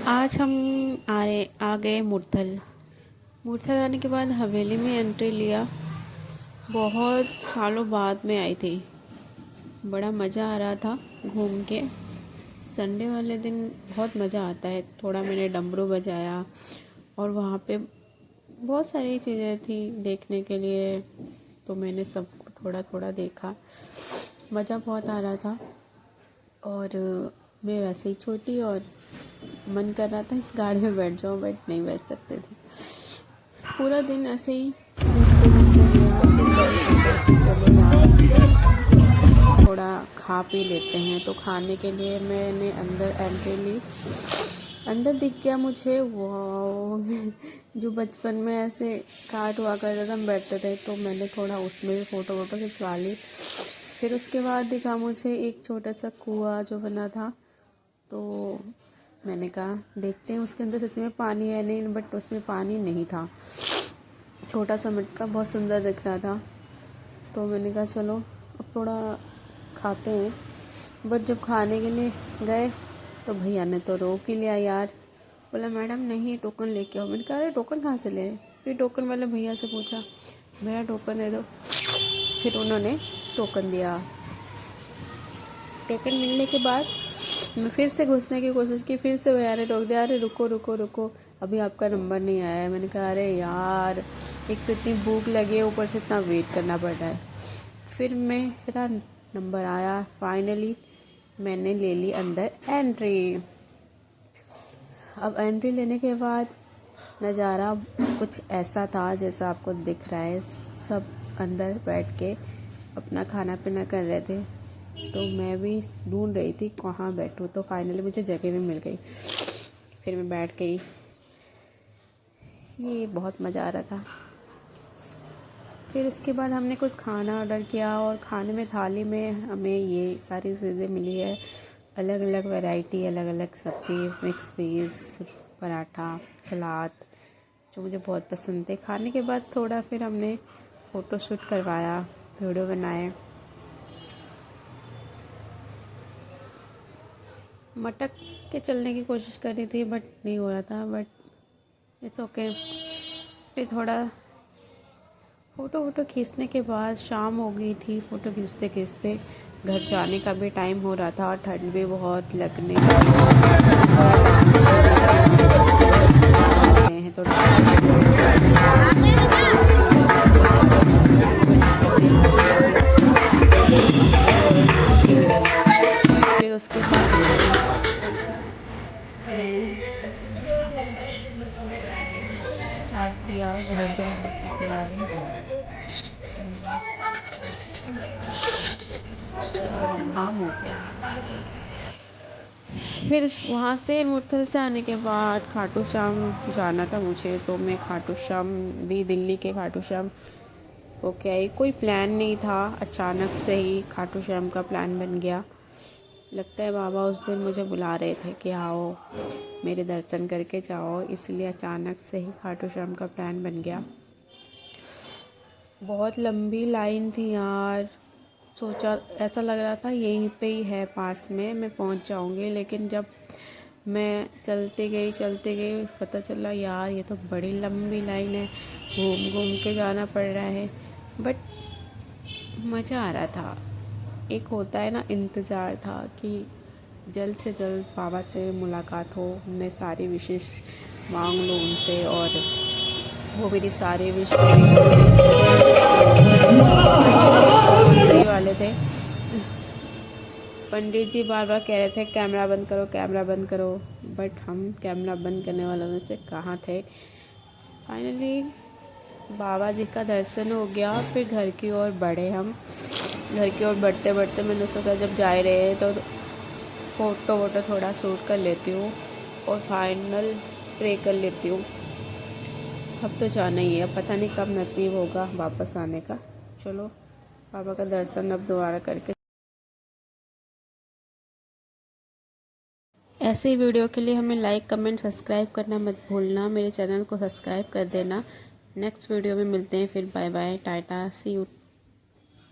आज हम आ गए मुरथल। मुरथल आने के बाद हवेली में एंट्री लिया। बहुत सालों बाद में आई थी। बड़ा मज़ा आ रहा था घूम के। संडे वाले दिन बहुत मज़ा आता है। थोड़ा मैंने डमरू बजाया और वहाँ पे बहुत सारी चीज़ें थी देखने के लिए, तो मैंने सबको थोड़ा थोड़ा देखा। मज़ा बहुत आ रहा था। और मैं वैसे ही छोटी और मन कर रहा था इस गाड़ी में बैठ जाऊँ, बट नहीं बैठ सकते थे। पूरा दिन ऐसे ही घूमते घूमते गया। फिर मैंने सोचा कि चलो यार थोड़ा खा पी लेते हैं, तो खाने के लिए मैंने अंदर एंट्री ली। अंदर दिख गया मुझे वो जो बचपन में ऐसे काट हुआ करते थे, हम बैठते थे, तो मैंने थोड़ा उसमें भी फ़ोटो वोटो खिंचवा ली। फिर उसके बाद दिखा मुझे एक छोटा सा कुआं जो बना था, तो मैंने कहा देखते हैं उसके अंदर सच में पानी है नहीं, बट उसमें पानी नहीं था। छोटा सा मटका बहुत सुंदर दिख रहा था, तो मैंने कहा चलो अब थोड़ा खाते हैं। बट जब खाने के लिए गए तो भैया ने तो रोक ही लिया यार। बोला मैडम नहीं, टोकन लेके आओ। मैंने कहा अरे टोकन कहाँ से ले रहे? फिर टोकन वाले भैया से पूछा, भैया टोकन दे दो। फिर उन्होंने टोकन दिया। टोकन मिलने के बाद मैं फिर से घुसने की कोशिश की। फिर से भैया ने टोक दिया, अरे रुको रुको रुको, अभी आपका नंबर नहीं आया है। मैंने कहा अरे यार, एक तो इतनी भूख लगी है, ऊपर से इतना वेट करना पड़ रहा है। फिर मेरा नंबर आया। फाइनली मैंने ले ली अंदर एंट्री। अब एंट्री लेने के बाद नज़ारा कुछ ऐसा था जैसा आपको दिख रहा है। सब अंदर बैठ के अपना खाना पीना कर रहे थे, तो मैं भी ढूंढ रही थी कहाँ बैठूँ। तो फाइनली मुझे जगह भी मिल गई। फिर मैं बैठ गई। ये बहुत मज़ा आ रहा था। फिर उसके बाद हमने कुछ खाना ऑर्डर किया, और खाने में थाली में हमें ये सारी चीज़ें मिली है। अलग अलग वैरायटी, अलग अलग सब्ज़ी, मिक्स वेज, पराठा, सलाद, जो मुझे बहुत पसंद थे। खाने के बाद थोड़ा फिर हमने फ़ोटो शूट करवाया, वीडियो बनाए। मटक के चलने की कोशिश कर रही थी, बट नहीं हो रहा था, बट इट्स ओके। फिर थोड़ा फ़ोटो वोटो खींचने के बाद शाम हो गई थी। फ़ोटो खींचते खींचते घर जाने का भी टाइम हो रहा था, और ठंड भी बहुत लगने लगी। तो फिर उसके बाद स्टार्ट किया घर जाने की तैयारी। हाँ हो गया। फिर वहाँ से मुरथल से आने के बाद खाटू श्याम जाना था मुझे, तो मैं खाटू श्याम भी, दिल्ली के खाटू श्याम ओके आई। कोई प्लान नहीं था, अचानक से ही खाटू श्याम का प्लान बन गया। लगता है बाबा उस दिन मुझे बुला रहे थे कि आओ मेरे दर्शन करके जाओ, इसलिए अचानक से ही खाटू श्याम का प्लान बन गया। बहुत लंबी लाइन थी यार। सोचा, ऐसा लग रहा था यहीं पे ही है, पास में मैं पहुंच जाऊंगी। लेकिन जब मैं चलते गई पता चला यार ये तो बड़ी लंबी लाइन है, घूम घूम के जाना पड़ रहा है। बट मज़ा आ रहा था। एक होता है ना, इंतज़ार था कि जल्द से जल्द बाबा से मुलाकात हो, मैं सारी विशेष मांग लूँ उनसे, और वो मेरी सारे विश पहुँचने वाले थे। पंडित जी बार बार कह रहे थे कैमरा बंद करो, कैमरा बंद करो, बट हम कैमरा बंद करने वालों में से कहाँ थे। फाइनली बाबा जी का दर्शन हो गया। फिर घर की ओर बढ़े हम। घर की ओर बढ़ते बढ़ते मैंने सोचा जब जा रहे हैं तो फ़ोटो वोटो थोड़ा शूट कर लेती हूँ, और फाइनल प्रे कर लेती हूँ। अब तो जाना ही है, अब पता नहीं कब नसीब होगा वापस आने का। चलो बाबा का दर्शन अब दोबारा करके। ऐसे ही वीडियो के लिए हमें लाइक, कमेंट, सब्सक्राइब करना मत भूलना। मेरे चैनल को सब्सक्राइब कर देना। नेक्स्ट वीडियो में मिलते हैं फिर। Bye bye, tata, see you.